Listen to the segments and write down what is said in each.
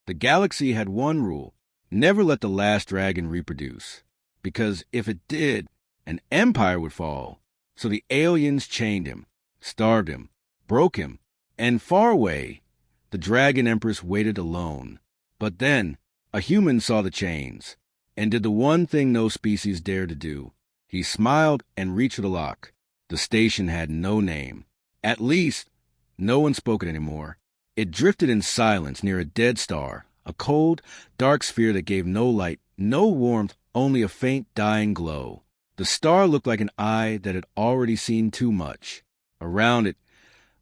The galaxy had one rule: never let the last dragon reproduce. Because if it did, an empire would fall. So the aliens chained him, starved him, broke him, and far away, the Dragon Empress waited alone. But then, a human saw the chains, and did the one thing no species dared to do. He smiled and reached for the lock. The station had no name. At least, no one spoke it anymore. It drifted in silence near a dead star, a cold, dark sphere that gave no light, no warmth, only a faint, dying glow. The star looked like an eye that had already seen too much. Around it,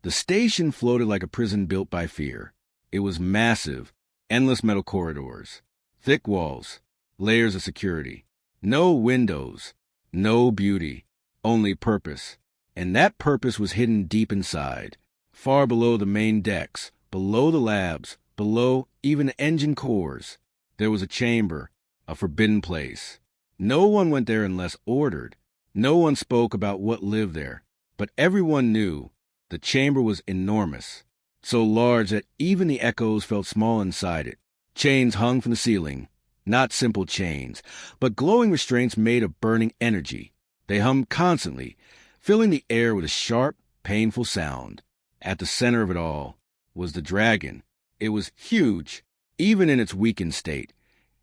the station floated like a prison built by fear. It was massive, endless metal corridors, thick walls, layers of security. No windows, no beauty, only purpose. And that purpose was hidden deep inside, far below the main decks, below the labs, below even the engine cores. There was a chamber, a forbidden place. No one went there unless ordered. No one spoke about what lived there. But everyone knew the chamber was enormous, so large that even the echoes felt small inside it. Chains hung from the ceiling, not simple chains, but glowing restraints made of burning energy. They hummed constantly, filling the air with a sharp, painful sound. At the center of it all was the dragon. It was huge, even in its weakened state.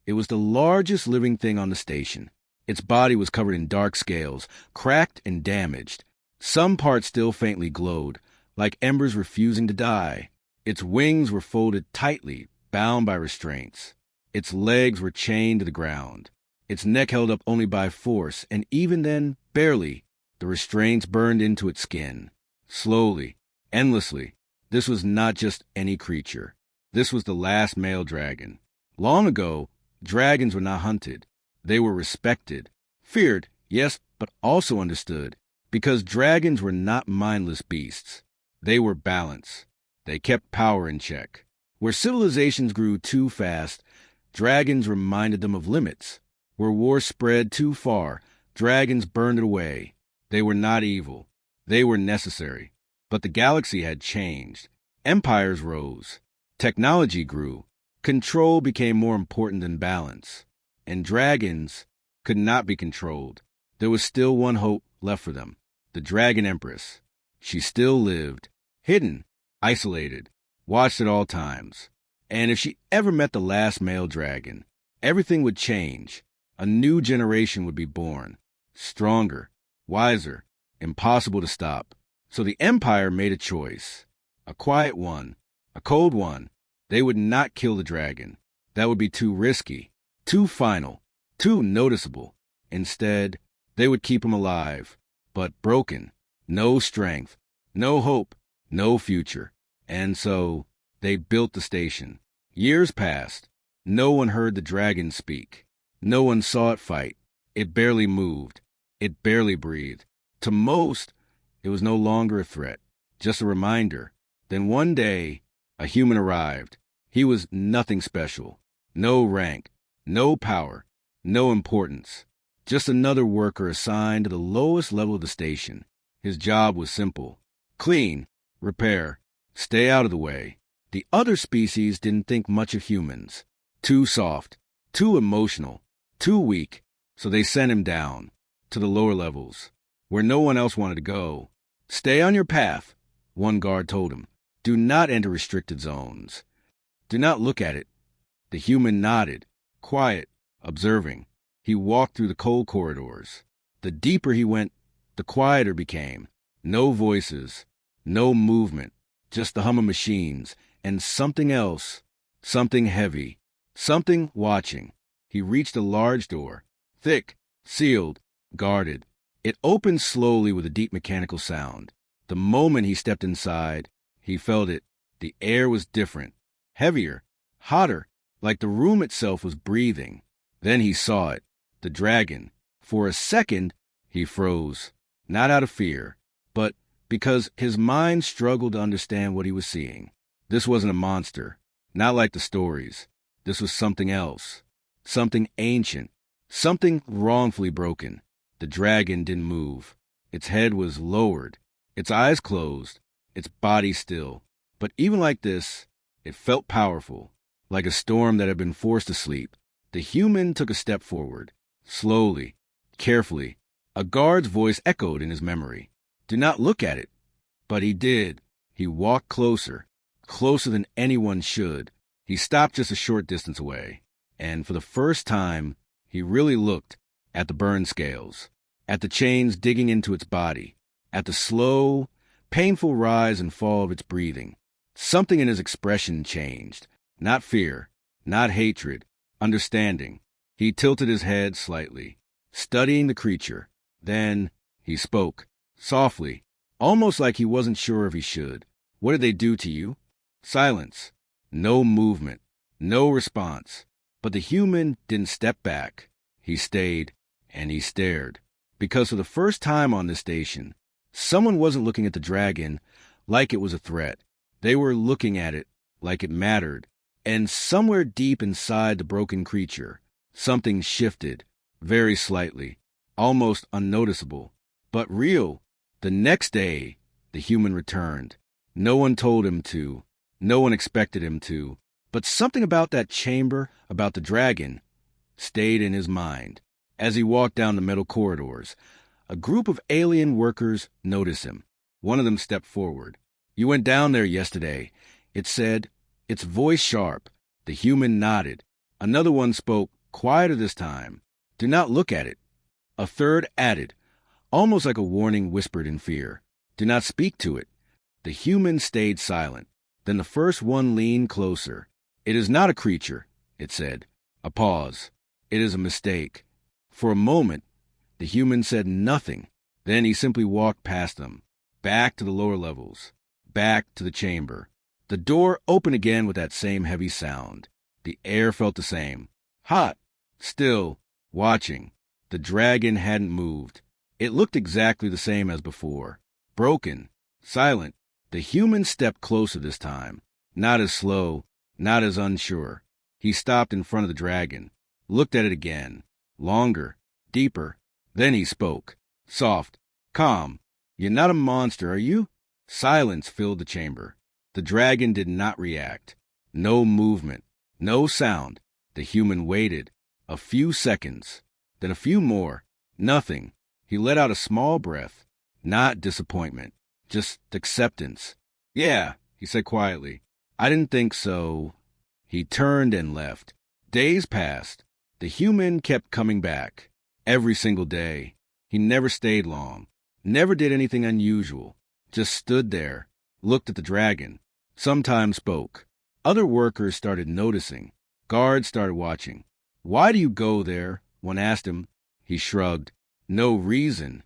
It was the largest living thing on the station. Its body was covered in dark scales, cracked and damaged. Some parts still faintly glowed, like embers refusing to die. Its wings were folded tightly, bound by restraints. Its legs were chained to the ground. Its neck held up only by force, and even then, barely. The restraints burned into its skin. Slowly, endlessly. This was not just any creature. This was the last male dragon. Long ago, dragons were not hunted. They were respected. Feared, yes, but also understood. Because dragons were not mindless beasts. They were balance. They kept power in check. Where civilizations grew too fast, dragons reminded them of limits. Where war spread too far, dragons burned it away. They were not evil. They were necessary. But the galaxy had changed. Empires rose. Technology grew. Control became more important than balance. And dragons could not be controlled. There was still one hope left for them. The Dragon Empress. She still lived, hidden, isolated, watched at all times. And if she ever met the last male dragon, everything would change. A new generation would be born. Stronger, wiser, impossible to stop. So the Empire made a choice. A quiet one, a cold one. They would not kill the dragon. That would be too risky, too final, too noticeable. Instead, they would keep him alive, but broken. No strength, no hope, no future. And so, they built the station. Years passed. No one heard the dragon speak. No one saw it fight. It barely moved. It barely breathed. To most, it was no longer a threat, just a reminder. Then one day, a human arrived. He was nothing special. No rank, no power, no importance. Just another worker assigned to the lowest level of the station. His job was simple. Clean, repair, stay out of the way. The other species didn't think much of humans. Too soft, too emotional, too weak. So they sent him down, to the lower levels, where no one else wanted to go. Stay on your path, one guard told him. Do not enter restricted zones. Do not look at it. The human nodded, quiet, observing. He walked through the cold corridors. The deeper he went, the quieter became. No voices, no movement, just the hum of machines, and something else, something heavy, something watching. He reached a large door, thick, sealed, guarded. It opened slowly with a deep mechanical sound. The moment he stepped inside, he felt it. The air was different, heavier, hotter, like the room itself was breathing. Then he saw it, the dragon. For a second, he froze, not out of fear, but because his mind struggled to understand what he was seeing. This wasn't a monster, not like the stories. This was something else, something ancient, something wrongfully broken. The dragon didn't move. Its head was lowered, its eyes closed, its body still. But even like this, it felt powerful, like a storm that had been forced to sleep. The human took a step forward. Slowly, carefully, a guard's voice echoed in his memory. Do not look at it. But he did. He walked closer, closer than anyone should. He stopped just a short distance away, and for the first time, he really looked at the burn scales, at the chains digging into its body, at the slow, painful rise and fall of its breathing. Something in his expression changed. Not fear, not hatred, understanding. He tilted his head slightly, studying the creature. Then he spoke, softly, almost like he wasn't sure if he should. What did they do to you? Silence. No movement. No response. But the human didn't step back. He stayed, and he stared. Because for the first time on this station, someone wasn't looking at the dragon like it was a threat. They were looking at it like it mattered. And somewhere deep inside the broken creature, something shifted, very slightly, almost unnoticeable, but real. The next day, the human returned. No one told him to. No one expected him to. But something about that chamber, about the dragon, stayed in his mind. As he walked down the metal corridors, a group of alien workers noticed him. One of them stepped forward. You went down there yesterday, it said, its voice sharp. The human nodded. Another one spoke, quieter this time. Do not look at it. A third added, almost like a warning whispered in fear. Do not speak to it. The human stayed silent. Then the first one leaned closer. It is not a creature, it said. A pause. It is a mistake. For a moment, the human said nothing. Then he simply walked past them, back to the lower levels, back to the chamber. The door opened again with that same heavy sound. The air felt the same. Hot. Still. Watching. The dragon hadn't moved. It looked exactly the same as before. Broken. Silent. The human stepped closer this time. Not as slow. Not as unsure. He stopped in front of the dragon. Looked at it again. Longer. Deeper. Then he spoke. Soft. Calm. You're not a monster, are you? Silence filled the chamber. The dragon did not react. No movement. No sound. The human waited. A few seconds. Then a few more. Nothing. He let out a small breath. Not disappointment. Just acceptance. Yeah, he said quietly. I didn't think so. He turned and left. Days passed. The human kept coming back. Every single day. He never stayed long. Never did anything unusual. Just stood there. Looked at the dragon. Sometimes spoke. Other workers started noticing. Guards started watching. Why do you go there? One asked him. He shrugged. No reason.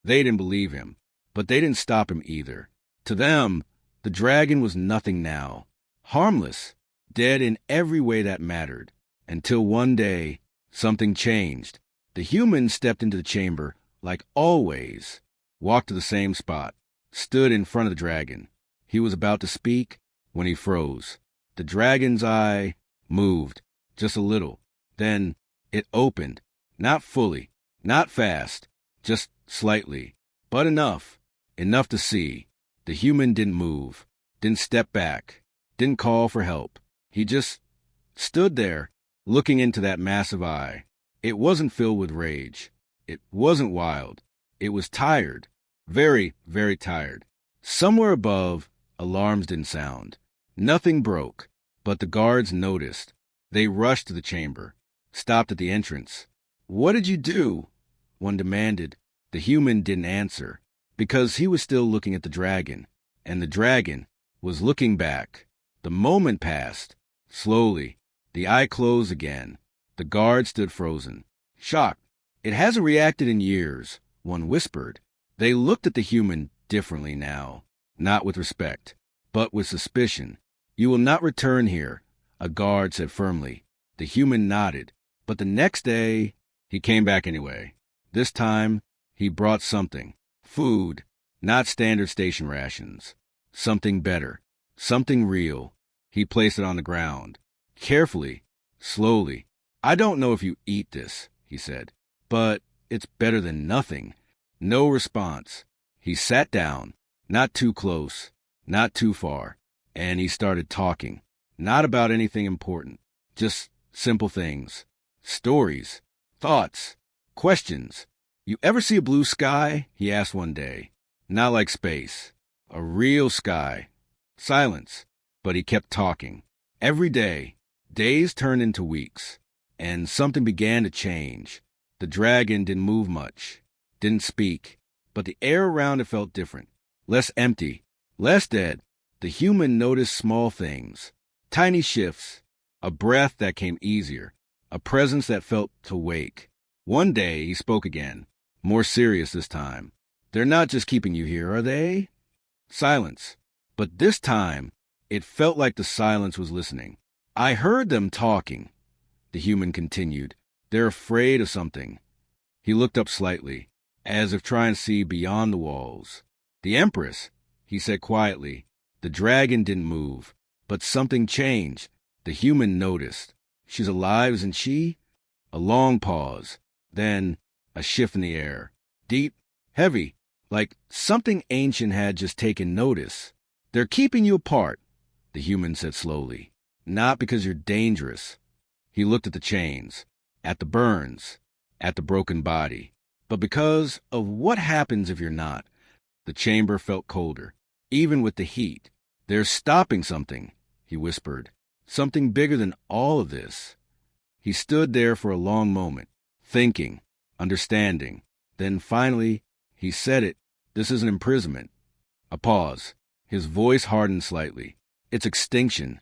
They didn't believe him. But they didn't stop him either. To them, the dragon was nothing now. Harmless. Dead in every way that mattered. Until one day, something changed. The human stepped into the chamber, like always. Walked to the same spot. Stood in front of the dragon. He was about to speak when he froze. The dragon's eye moved, just a little. Then it opened. Not fully, not fast, just slightly. But enough. Enough to see. The human didn't move, didn't step back, didn't call for help. He just stood there, looking into that massive eye. It wasn't filled with rage. It wasn't wild. It was tired. Very, very tired. Somewhere above, alarms didn't sound. Nothing broke, but the guards noticed. They rushed to the chamber, stopped at the entrance. What did you do? One demanded. The human didn't answer, because he was still looking at the dragon, and the dragon was looking back. The moment passed. Slowly, the eye closed again. The guard stood frozen, shocked. It hasn't reacted in years, one whispered. They looked at the human differently now, not with respect, but with suspicion. You will not return here, a guard said firmly. The human nodded, but the next day, he came back anyway. This time, he brought something. Food, not standard station rations. Something better, something real. He placed it on the ground. Carefully, slowly. I don't know if you eat this, he said, but it's better than nothing. No response. He sat down, not too close, not too far, and he started talking. Not about anything important, just simple things. Stories, thoughts, questions. You ever see a blue sky? He asked one day. Not like space. A real sky. Silence. But he kept talking. Every day, days turned into weeks, and something began to change. The dragon didn't move much, didn't speak, but the air around it felt different. Less empty, less dead. The human noticed small things, tiny shifts, a breath that came easier, a presence that felt to wake. One day he spoke again, more serious this time. They're not just keeping you here, are they? Silence. But this time, it felt like the silence was listening. I heard them talking, the human continued. They're afraid of something. He looked up slightly, as if trying to see beyond the walls. The Empress, he said quietly. The dragon didn't move, but something changed. The human noticed. She's alive, isn't she? A long pause, then a shift in the air. Deep, heavy, like something ancient had just taken notice. They're keeping you apart, the human said slowly. Not because you're dangerous. He looked at the chains, at the burns, at the broken body, but because of what happens if you're not. The chamber felt colder, even with the heat. They're stopping something, he whispered. Something bigger than all of this. He stood there for a long moment, thinking, understanding. Then finally, he said it. This isn't imprisonment. A pause. His voice hardened slightly. It's extinction.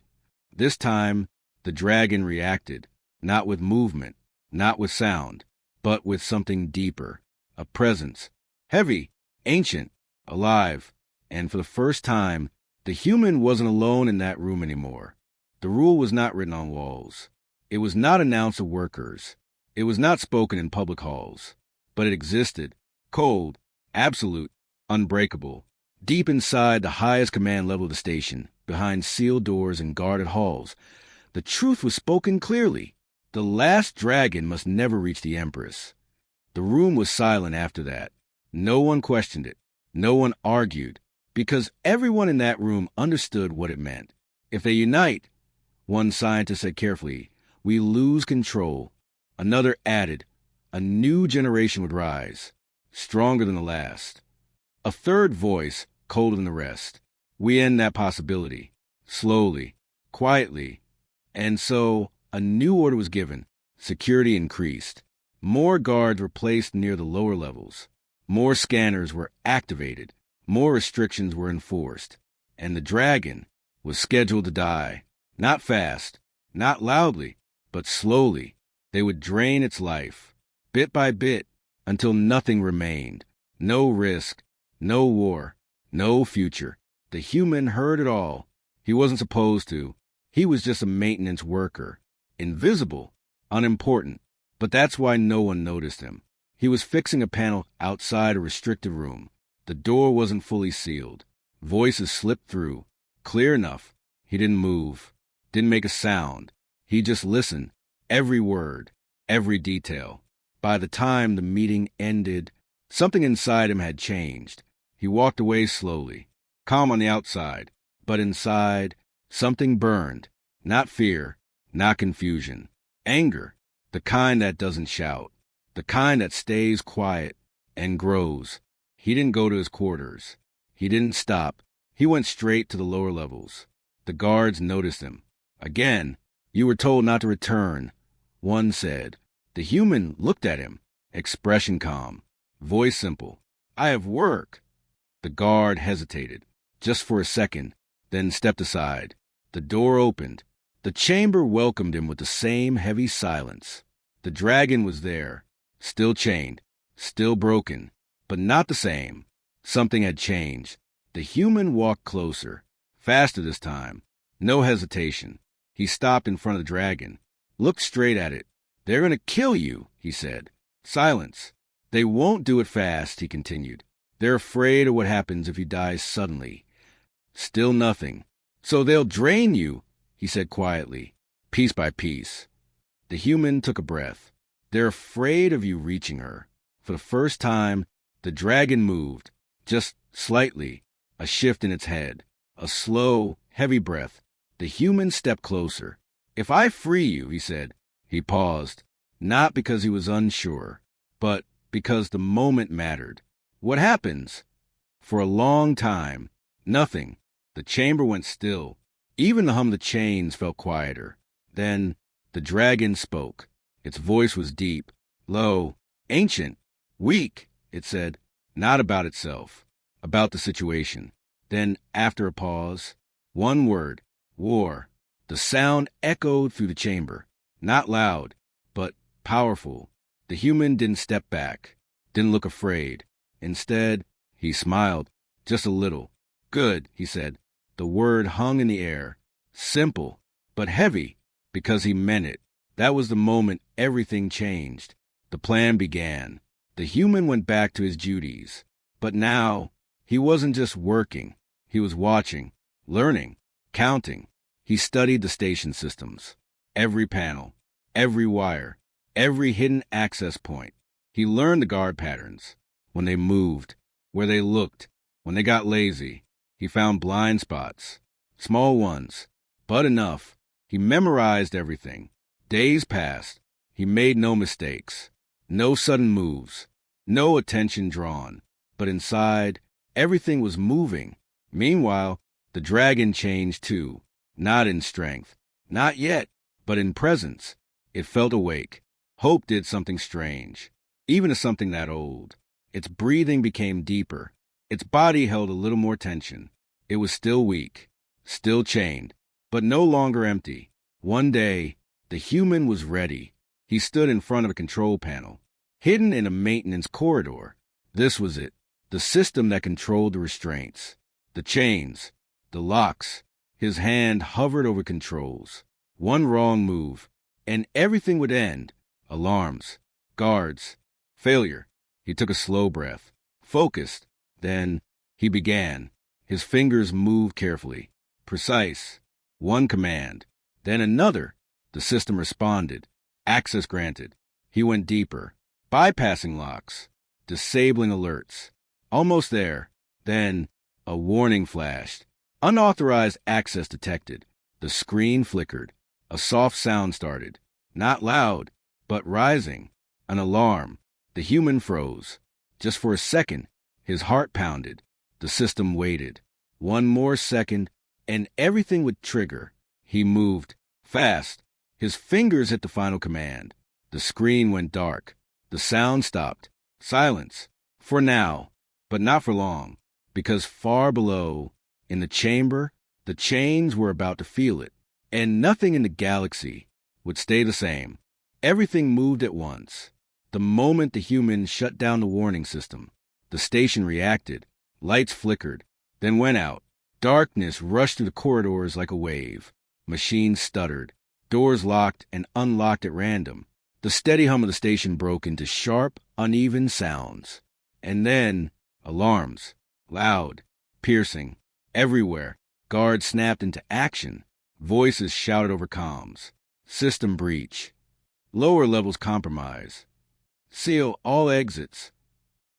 This time, the dragon reacted, not with movement, not with sound, but with something deeper. A presence. Heavy, ancient, alive. And for the first time, the human wasn't alone in that room anymore. The rule was not written on walls. It was not announced to workers. It was not spoken in public halls. But it existed, cold, absolute, unbreakable, deep inside the highest command level of the station, behind sealed doors and guarded halls. The truth was spoken clearly. The last dragon must never reach the Empress. The room was silent after that. No one questioned it. No one argued, because everyone in that room understood what it meant. If they unite, one scientist said carefully, we lose control. Another added, a new generation would rise, stronger than the last. A third voice, colder than the rest. We end that possibility, slowly, quietly. And so a new order was given. Security increased. More guards were placed near the lower levels. More scanners were activated. More restrictions were enforced. And the dragon was scheduled to die. Not fast, not loudly, but slowly. They would drain its life, bit by bit, until nothing remained. No risk, no war, no future. The human heard it all. He wasn't supposed to. He was just a maintenance worker. Invisible, unimportant. But that's why no one noticed him. He was fixing a panel outside a restricted room. The door wasn't fully sealed. Voices slipped through, clear enough. He didn't move, didn't make a sound. He just listened, every word, every detail. By the time the meeting ended, something inside him had changed. He walked away slowly, calm on the outside, but inside, something burned. Not fear, not confusion. Anger, the kind that doesn't shout, the kind that stays quiet and grows. He didn't go to his quarters. He didn't stop. He went straight to the lower levels. The guards noticed him. Again, you were told not to return, one said. The human looked at him, expression calm, voice simple. I have work. The guard hesitated, just for a second, then stepped aside. The door opened. The chamber welcomed him with the same heavy silence. The dragon was there, still chained, still broken, but not the same. Something had changed. The human walked closer, faster this time. No hesitation. He stopped in front of the dragon, looked straight at it. They're going to kill you, he said. Silence. They won't do it fast, he continued. They're afraid of what happens if you die suddenly. Still nothing. So they'll drain you, he said quietly, piece by piece. The human took a breath. They're afraid of you reaching her. For the first time, the dragon moved, just slightly, a shift in its head, a slow, heavy breath. The human stepped closer. "If I free you," he said. He paused, not because he was unsure, but because the moment mattered. "What happens?" For a long time, nothing. The chamber went still. Even the hum of the chains felt quieter. Then the dragon spoke. Its voice was deep, low, ancient, weak, it said, not about itself, about the situation. Then, after a pause, one word, war. The sound echoed through the chamber, not loud, but powerful. The human didn't step back, didn't look afraid. Instead, he smiled, just a little. "Good," he said. The word hung in the air, simple, but heavy, because he meant it. That was the moment everything changed. The plan began. The human went back to his duties. But now, he wasn't just working. He was watching, learning, counting. He studied the station systems. Every panel, every wire, every hidden access point. He learned the guard patterns. When they moved, where they looked, when they got lazy. He found blind spots, small ones, but enough. He memorized everything. Days passed. He made no mistakes, no sudden moves, no attention drawn. But inside, everything was moving. Meanwhile, the dragon changed too, not in strength, not yet, but in presence. It felt awake. Hope did something strange, even to something that old. Its breathing became deeper. Its body held a little more tension. It was still weak, still chained, but no longer empty. One day, the human was ready. He stood in front of a control panel, hidden in a maintenance corridor. This was it, the system that controlled the restraints, the chains, the locks. His hand hovered over controls. One wrong move, and everything would end. Alarms, guards, failure. He took a slow breath, focused. Then he began. His fingers moved carefully, precise. One command, then another. The system responded. Access granted. He went deeper, bypassing locks, disabling alerts. Almost there. Then a warning flashed. Unauthorized access detected. The screen flickered. A soft sound started. Not loud, but rising. An alarm. The human froze. Just for a second, his heart pounded. The system waited. One more second, and everything would trigger. He moved, fast. His fingers hit the final command. The screen went dark. The sound stopped. Silence. For now, but not for long. Because far below, in the chamber, the chains were about to feel it. And nothing in the galaxy would stay the same. Everything moved at once. The moment the human shut down the warning system, the station reacted. Lights flickered, then went out. Darkness rushed through the corridors like a wave. Machines stuttered. Doors locked and unlocked at random. The steady hum of the station broke into sharp, uneven sounds. And then, alarms. Loud, piercing, everywhere. Guards snapped into action. Voices shouted over comms. System breach. Lower levels compromise. Seal all exits.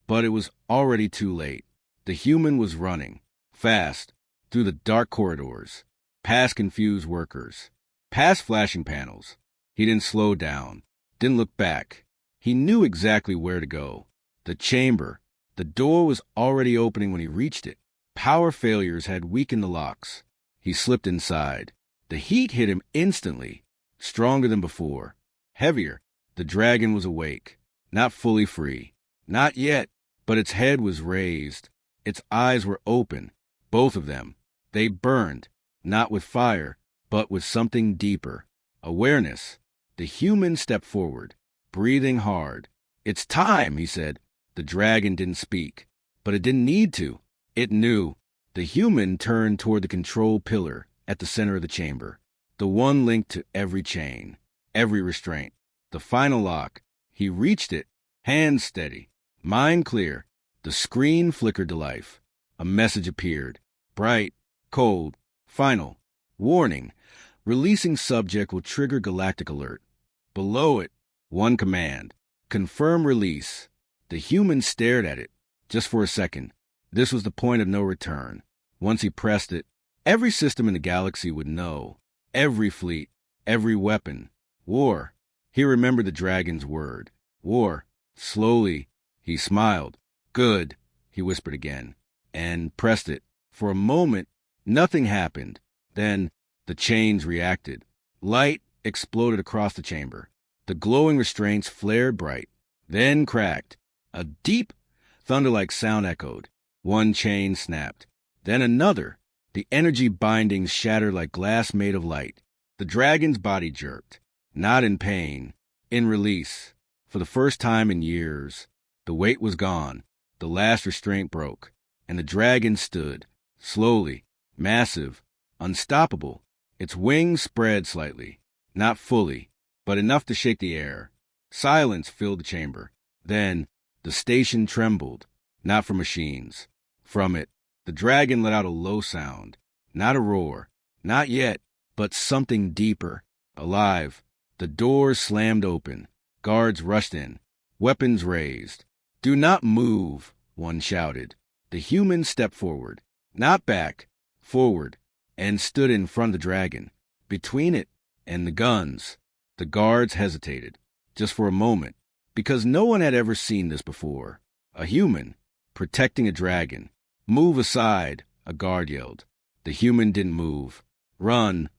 But it was already too late. The human was running, fast, through the dark corridors, past confused workers, past flashing panels. He didn't slow down, didn't look back. He knew exactly where to go. The chamber. The door was already opening when he reached it. Power failures had weakened the locks. He slipped inside. The heat hit him instantly, stronger than before, heavier. The dragon was awake, not fully free. Not yet, but its head was raised. Its eyes were open, both of them. They burned, not with fire, but with something deeper. Awareness. The human stepped forward, breathing hard. "It's time," he said. The dragon didn't speak, but it didn't need to. It knew. The human turned toward the control pillar at the center of the chamber, the one linked to every chain, every restraint. The final lock. He reached it, hands steady, mind clear. The screen flickered to life. A message appeared, bright, cold, final. Warning. Releasing subject will trigger galactic alert. Below it, one command. Confirm release. The human stared at it, just for a second. This was the point of no return. Once he pressed it, Every system in the galaxy would know. Every fleet, every weapon. War. He remembered the dragon's word. War. Slowly, he smiled. Good, he whispered again, and pressed it. For a moment, nothing happened. Then, the chains reacted. Light exploded across the chamber. The glowing restraints flared bright, then cracked. A deep, thunder-like sound echoed. One chain snapped. Then another. The energy bindings shattered like glass made of light. The dragon's body jerked. Not in pain, in release. For the first time in years, the weight was gone. The last restraint broke, and the dragon stood, slowly, massive, unstoppable. Its wings spread slightly, not fully, but enough to shake the air. Silence filled the chamber. Then, the station trembled, not from machines. From it, the dragon let out a low sound, not a roar, not yet, but something deeper, alive. The doors slammed open. Guards rushed in, weapons raised. Do not move, one shouted. The human stepped forward, not back, forward, and stood in front of the dragon. Between it and the guns, the guards hesitated, just for a moment, because no one had ever seen this before. A human, protecting a dragon. Move aside, a guard yelled. The human didn't move. Run,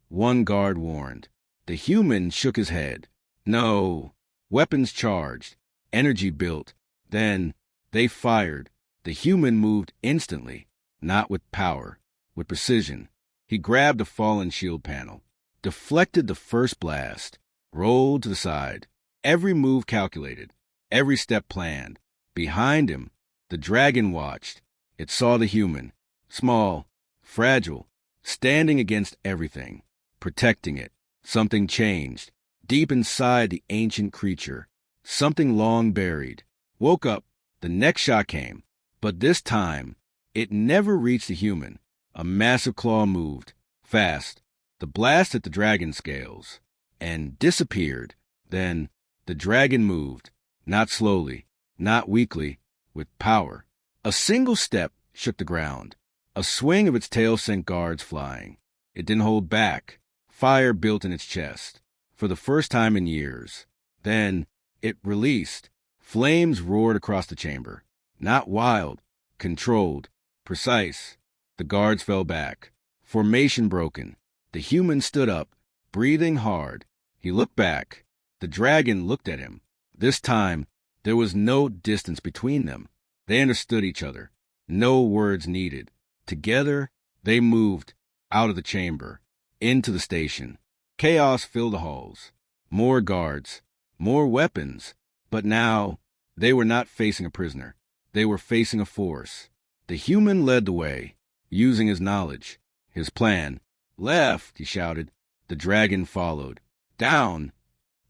one guard warned. The human shook his head. No. Weapons charged. Energy built. Then they fired. The human moved instantly, not with power, with precision. He grabbed a fallen shield panel, deflected the first blast, rolled to the side. Every move calculated, every step planned. Behind him, the dragon watched. It saw the human, small, fragile, standing against everything, protecting it. Something changed, deep inside the ancient creature. Something long buried. Woke up. The next shot came, but this time, it never reached the human. A massive claw moved, fast. The blast hit the dragon scales, and disappeared. Then, the dragon moved, not slowly, not weakly, with power. A single step shook the ground. A swing of its tail sent guards flying. It didn't hold back. Fire built in its chest, for the first time in years. Then, it released. Flames roared across the chamber. Not wild, controlled, precise. The guards fell back. Formation broken. The human stood up, breathing hard. He looked back. The dragon looked at him. This time, there was no distance between them. They understood each other. No words needed. Together, they moved out of the chamber, into the station. Chaos filled the halls. More guards, more weapons. But now, they were not facing a prisoner. They were facing a force. The human led the way, using his knowledge, his plan. Left, he shouted. The dragon followed. Down.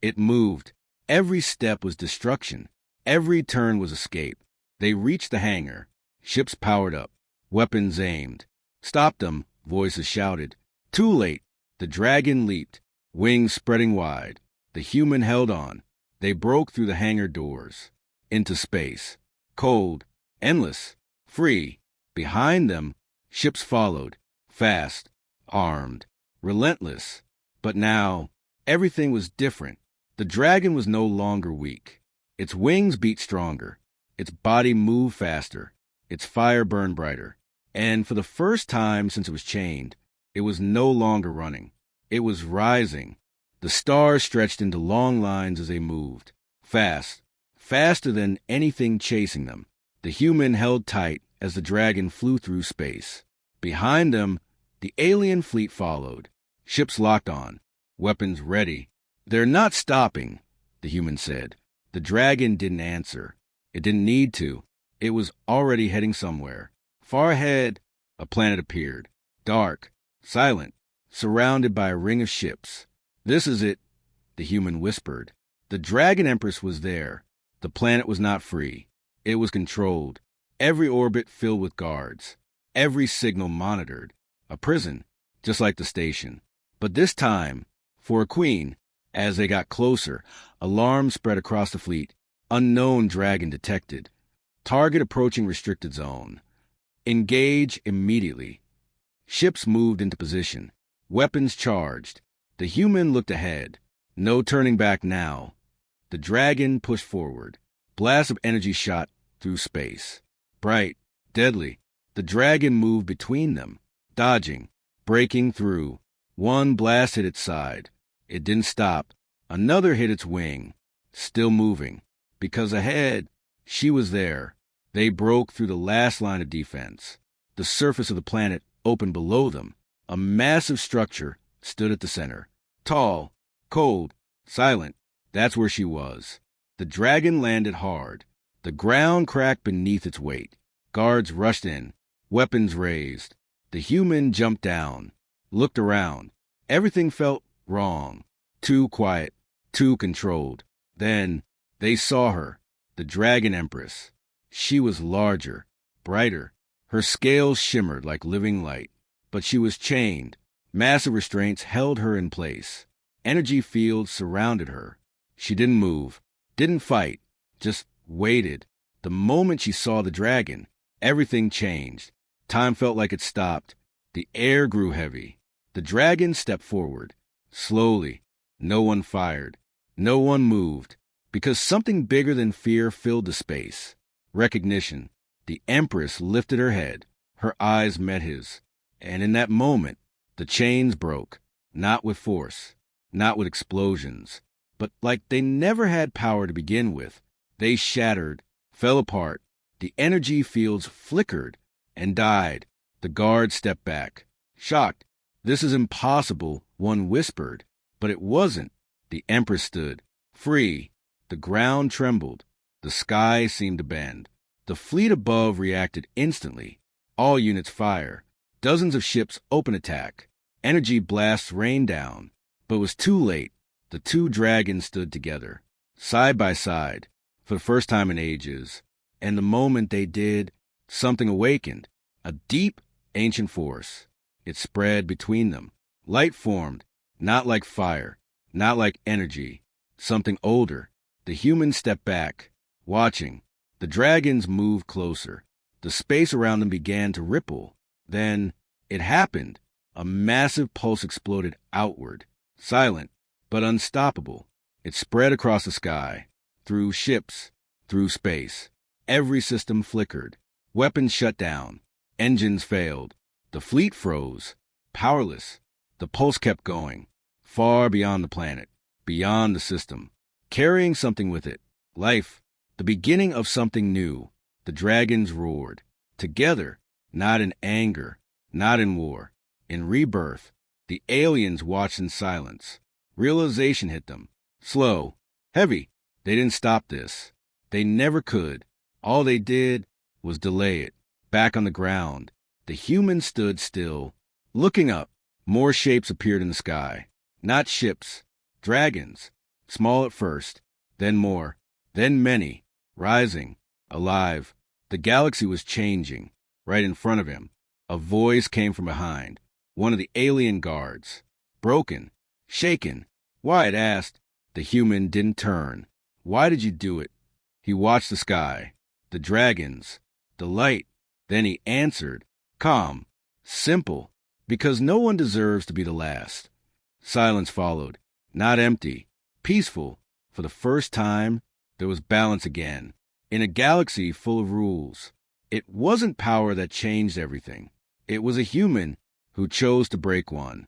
It moved. Every step was destruction. Every turn was escape. They reached the hangar. Ships powered up. Weapons aimed. Stop them, voices shouted. Too late. The dragon leaped, wings spreading wide. The human held on. They broke through the hangar doors. Into space. Cold. Endless. Free. Behind them, ships followed. Fast. Armed. Relentless. But now, everything was different. The dragon was no longer weak. Its wings beat stronger. Its body moved faster. Its fire burned brighter. And for the first time since it was chained, it was no longer running. It was rising. The stars stretched into long lines as they moved. Fast. Faster than anything chasing them. The human held tight as the dragon flew through space. Behind them, the alien fleet followed. Ships locked on. Weapons ready. They're not stopping, the human said. The dragon didn't answer. It didn't need to. It was already heading somewhere. Far ahead, a planet appeared. Dark, silent, surrounded by a ring of ships. This is it, the human whispered. The Dragon Empress was there. The planet was not free. It was controlled. Every orbit filled with guards. Every signal monitored. A prison, just like the station. But this time, for a queen, as they got closer, alarms spread across the fleet. Unknown dragon detected. Target approaching restricted zone. Engage immediately. Ships moved into position. Weapons charged. The human looked ahead. No turning back now. The dragon pushed forward. Blasts of energy shot through space. Bright, deadly. The dragon moved between them, dodging, breaking through. One blast hit its side. It didn't stop. Another hit its wing. Still moving. Because ahead, she was there. They broke through the last line of defense. The surface of the planet opened below them. A massive structure stood at the center. Tall, cold, silent. That's where she was. The dragon landed hard. The ground cracked beneath its weight. Guards rushed in, weapons raised. The human jumped down, looked around. Everything felt wrong. Too quiet, too controlled. Then they saw her, the Dragon Empress. She was larger, brighter. Her scales shimmered like living light. But she was chained. Massive restraints held her in place. Energy fields surrounded her. She didn't move, didn't fight, just waited. The moment she saw the dragon, everything changed. Time felt like it stopped. The air grew heavy. The dragon stepped forward. Slowly. No one fired. No one moved. Because something bigger than fear filled the space. Recognition. The Empress lifted her head. Her eyes met his. And in that moment, the chains broke. Not with force. Not with explosions. But like they never had power to begin with. They shattered, fell apart. The energy fields flickered and died. The guards stepped back. Shocked. This is impossible, one whispered. But it wasn't. The Empress stood, free. The ground trembled. The sky seemed to bend. The fleet above reacted instantly. All units fire. Dozens of ships open attack. Energy blasts rained down. But it was too late. The two dragons stood together, side by side, for the first time in ages. And the moment they did, something awakened. A deep, ancient force. It spread between them. Light formed, not like fire, not like energy. Something older. The humans stepped back, watching. The dragons moved closer. The space around them began to ripple. Then, it happened. A massive pulse exploded outward. Silent, but unstoppable. It spread across the sky, through ships, through space. Every system flickered. Weapons shut down. Engines failed. The fleet froze, powerless. The pulse kept going, far beyond the planet, beyond the system, carrying something with it. Life, the beginning of something new. The dragons roared. Together, not in anger, not in war, in rebirth. The aliens watched in silence. Realization hit them. Slow, heavy. They didn't stop this. They never could. All they did was delay it. Back on the ground, the humans stood still, looking up. More shapes appeared in the sky. Not ships, dragons. Small at first, then more, then many, rising, alive. The galaxy was changing, right in front of him. A voice came from behind. One of the alien guards. Broken, shaken. Wyatt asked. The human didn't turn. Why did you do it? He watched the sky, the dragons, the light. Then he answered, calm, simple, because no one deserves to be the last. Silence followed, not empty, peaceful. For the first time, there was balance again. In a galaxy full of rules. It wasn't power that changed everything. It was a human who chose to break one.